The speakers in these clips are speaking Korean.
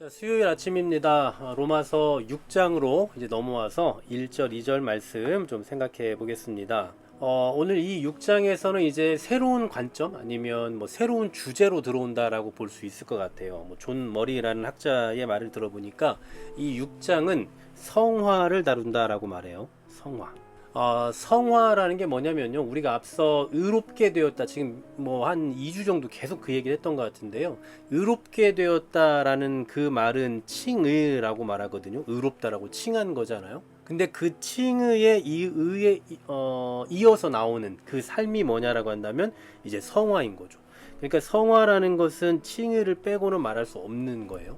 자, 수요일 아침입니다. 로마서 6장으로 이제 넘어와서 1절, 2절 말씀 좀 생각해 보겠습니다. 오늘 이 6장에서는 이제 새로운 관점 아니면 뭐 새로운 주제로 들어온다라고 볼 수 있을 것 같아요. 존 머리라는 학자의 말을 들어보니까 이 6장은 성화를 다룬다라고 말해요. 성화. 성화라는 게 뭐냐면요. 우리가 앞서 의롭게 되었다. 지금 뭐 한 2주 정도 계속 그 얘기를 했던 것 같은데요. 의롭게 되었다라는 그 말은 칭의라고 말하거든요. 의롭다라고 칭한 거잖아요. 근데 그 칭의에 이 의에 이어서 나오는 그 삶이 뭐냐라고 한다면 이제 성화인 거죠. 그러니까 성화라는 것은 칭의를 빼고는 말할 수 없는 거예요.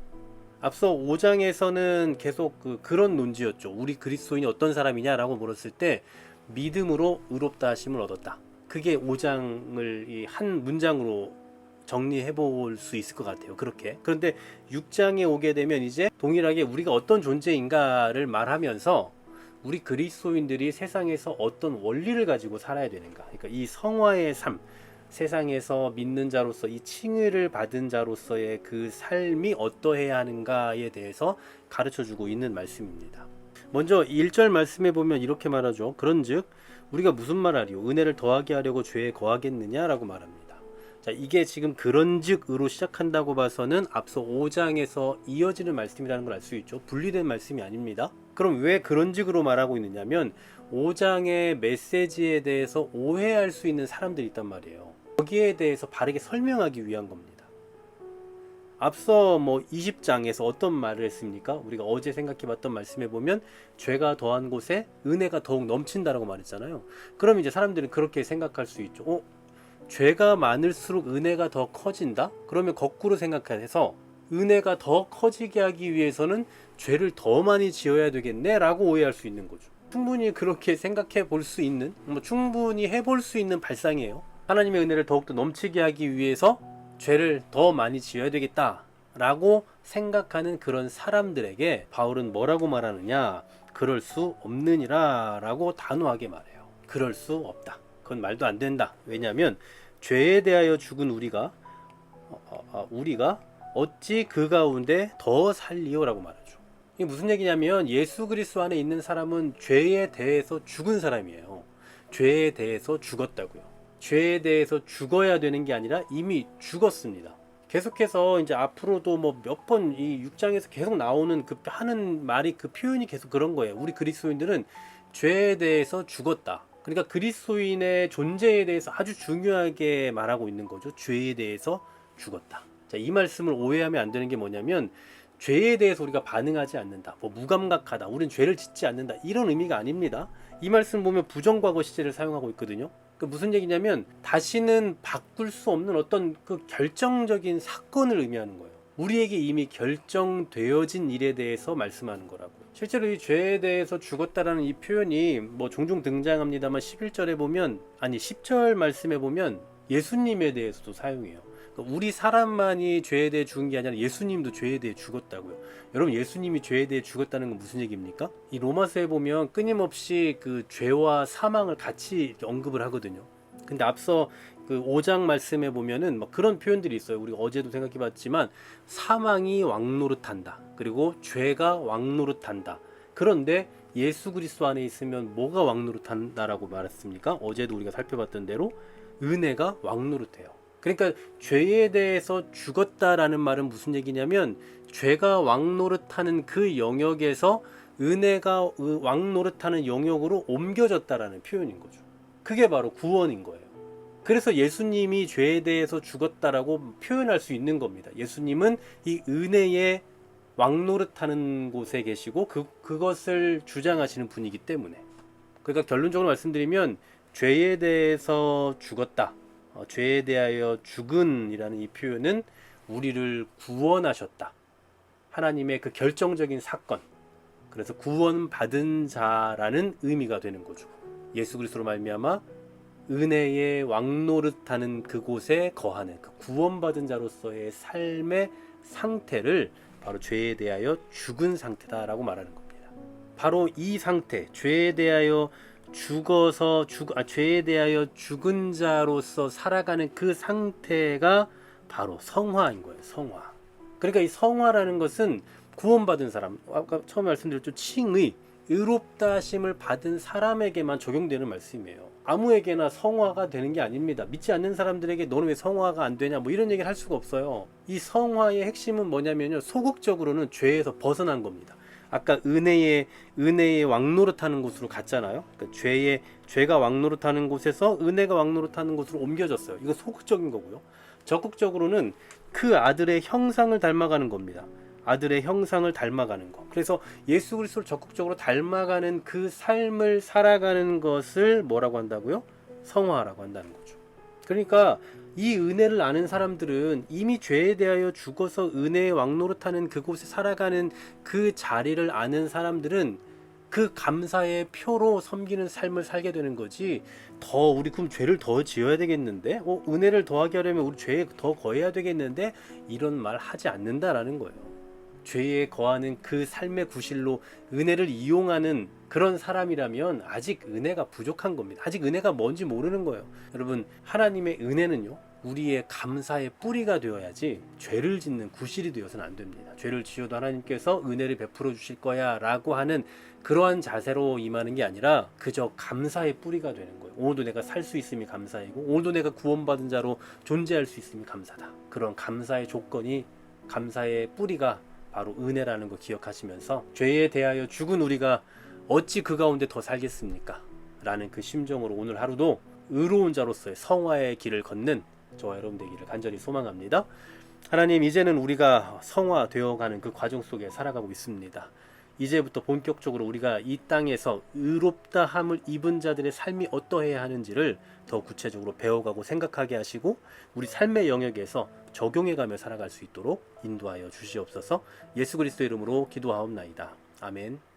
앞서 5장에서는 계속 그런 논지였죠. 우리 그리스도인이 어떤 사람이냐라고 물었을 때 믿음으로 의롭다 하심을 얻었다. 그게 5장을 한 문장으로 정리해 볼 수 있을 것 같아요. 그렇게. 그런데 6장에 오게 되면 이제 동일하게 우리가 어떤 존재인가를 말하면서 우리 그리스도인들이 세상에서 어떤 원리를 가지고 살아야 되는가. 그러니까 이 성화의 삶, 세상에서 믿는 자로서 이 칭의를 받은 자로서의 그 삶이 어떠해야 하는가에 대해서 가르쳐주고 있는 말씀입니다. 먼저 1절 말씀에 보면 이렇게 말하죠. 그런즉 우리가 무슨 말하리요? 은혜를 더하게 하려고 죄에 거하겠느냐라고 말합니다. 자, 이게 지금 그런즉으로 시작한다고 봐서는 앞서 5장에서 이어지는 말씀이라는 걸 알 수 있죠. 분리된 말씀이 아닙니다. 그럼 왜 그런즉으로 말하고 있느냐면 5장의 메시지에 대해서 오해할 수 있는 사람들이 있단 말이에요. 거기에 대해서 바르게 설명하기 위한 겁니다. 앞서 20장에서 어떤 말을 했습니까? 우리가 어제 생각해봤던 말씀에 보면 죄가 더한 곳에 은혜가 더욱 넘친다라고 말했잖아요. 그럼 이제 사람들은 그렇게 생각할 수 있죠. 죄가 많을수록 은혜가 더 커진다? 그러면 거꾸로 생각해서 은혜가 더 커지게 하기 위해서는 죄를 더 많이 지어야 되겠네? 라고 오해할 수 있는 거죠. 충분히 그렇게 생각해 볼 수 있는, 충분히 해볼 수 있는 발상이에요. 하나님의 은혜를 더욱더 넘치게 하기 위해서 죄를 더 많이 지어야 되겠다 라고 생각하는 그런 사람들에게 바울은 뭐라고 말하느냐, 그럴 수 없느니라 라고 단호하게 말해요. 그럴 수 없다. 그건 말도 안 된다. 왜냐하면 죄에 대하여 죽은 우리가 어찌 그 가운데 더 살리요 라고 말하죠. 이게 무슨 얘기냐면 예수 그리스도 안에 있는 사람은 죄에 대해서 죽은 사람이에요. 죄에 대해서 죽었다고요. 죄에 대해서 죽어야 되는 게 아니라 이미 죽었습니다. 계속해서 이제 앞으로도 몇 번 이 6장에서 계속 나오는 그 하는 말이 그 표현이 계속 그런 거예요. 우리 그리스도인들은 죄에 대해서 죽었다. 그러니까 그리스도인의 존재에 대해서 아주 중요하게 말하고 있는 거죠. 죄에 대해서 죽었다. 자, 이 말씀을 오해하면 안 되는 게 뭐냐면 죄에 대해서 우리가 반응하지 않는다. 무감각하다. 우린 죄를 짓지 않는다. 이런 의미가 아닙니다. 이 말씀 보면 부정과거 시제를 사용하고 있거든요. 무슨 얘기냐면 다시는 바꿀 수 없는 어떤 그 결정적인 사건을 의미하는 거예요. 우리에게 이미 결정되어진 일에 대해서 말씀하는 거라고. 실제로 이 죄에 대해서 죽었다라는 이 표현이 종종 등장합니다만 11절에 보면 10절 말씀에 보면 예수님에 대해서도 사용해요. 우리 사람만이 죄에 대해 죽은 게 아니라 예수님도 죄에 대해 죽었다고요. 여러분, 예수님이 죄에 대해 죽었다는 건 무슨 얘기입니까? 이 로마서에 보면 끊임없이 그 죄와 사망을 같이 이렇게 언급을 하거든요. 근데 앞서 그 5장 말씀에 보면은 그런 표현들이 있어요. 우리가 어제도 생각해 봤지만 사망이 왕노릇한다. 그리고 죄가 왕노릇한다. 그런데 예수 그리스도 안에 있으면 뭐가 왕노릇한다라고 말했습니까? 어제도 우리가 살펴봤던 대로 은혜가 왕노릇해요. 그러니까 죄에 대해서 죽었다라는 말은 무슨 얘기냐면 죄가 왕노릇하는 그 영역에서 은혜가 왕노릇하는 영역으로 옮겨졌다라는 표현인 거죠. 그게 바로 구원인 거예요. 그래서 예수님이 죄에 대해서 죽었다라고 표현할 수 있는 겁니다. 예수님은 이 은혜의 왕노릇하는 곳에 계시고 그것을 주장하시는 분이기 때문에. 그러니까 결론적으로 말씀드리면 죄에 대해서 죽었다. 죄에 대하여 죽은이라는 이 표현은 우리를 구원하셨다. 하나님의 그 결정적인 사건. 그래서 구원받은 자라는 의미가 되는 거죠. 예수 그리스도로 말미암아 은혜의 왕노릇하는 그곳에 거하는 그 구원받은 자로서의 삶의 상태를 바로 죄에 대하여 죽은 상태다라고 말하는 겁니다. 바로 이 상태, 죄에 대하여 죄에 대하여 죽은 자로서 살아가는 그 상태가 바로 성화인 거예요. 성화. 그러니까 이 성화라는 것은 구원받은 사람, 아까 처음에 말씀드렸죠, 칭의, 의롭다 하심을 받은 사람에게만 적용되는 말씀이에요. 아무에게나 성화가 되는 게 아닙니다. 믿지 않는 사람들에게 너는 왜 성화가 안 되냐, 뭐 이런 얘기를 할 수가 없어요. 이 성화의 핵심은 뭐냐면요, 소극적으로는 죄에서 벗어난 겁니다. 아까 은혜의 왕노릇하는 곳으로 갔잖아요. 그러니까 죄가 왕노릇하는 곳에서 은혜가 왕노릇하는 곳으로 옮겨졌어요. 이거 소극적인 거고요. 적극적으로는 그 아들의 형상을 닮아가는 겁니다. 아들의 형상을 닮아가는 거. 그래서 예수 그리스도를 적극적으로 닮아가는 그 삶을 살아가는 것을 뭐라고 한다고요? 성화라고 한다는 거죠. 그러니까 이 은혜를 아는 사람들은 이미 죄에 대하여 죽어서 은혜의 왕노릇하는 그곳에 살아가는 그 자리를 아는 사람들은 그 감사의 표로 섬기는 삶을 살게 되는 거지. 우리 그럼 죄를 더 지어야 되겠는데, 은혜를 더하게 하려면 우리 죄에 더 거해야 되겠는데, 이런 말 하지 않는다라는 거예요. 죄에 거하는 그 삶의 구실로 은혜를 이용하는 그런 사람이라면 아직 은혜가 부족한 겁니다. 아직 은혜가 뭔지 모르는 거예요. 여러분, 하나님의 은혜는요, 우리의 감사의 뿌리가 되어야지 죄를 짓는 구실이 되어서는 안 됩니다. 죄를 지어도 하나님께서 은혜를 베풀어 주실 거야 라고 하는 그러한 자세로 임하는 게 아니라 그저 감사의 뿌리가 되는 거예요. 오늘도 내가 살 수 있음이 감사이고, 오늘도 내가 구원받은 자로 존재할 수 있음이 감사다. 그런 감사의 조건이, 감사의 뿌리가 바로 은혜라는 거 기억하시면서, 죄에 대하여 죽은 우리가 어찌 그 가운데 더 살겠습니까? 라는 그 심정으로 오늘 하루도 의로운 자로서의 성화의 길을 걷는 저와 여러분 되기를 간절히 소망합니다. 하나님, 이제는 우리가 성화되어가는 그 과정 속에 살아가고 있습니다. 이제부터 본격적으로 우리가 이 땅에서 의롭다함을 입은 자들의 삶이 어떠해야 하는지를 더 구체적으로 배워가고 생각하게 하시고, 우리 삶의 영역에서 적용해가며 살아갈 수 있도록 인도하여 주시옵소서. 예수 그리스도 이름으로 기도하옵나이다. 아멘.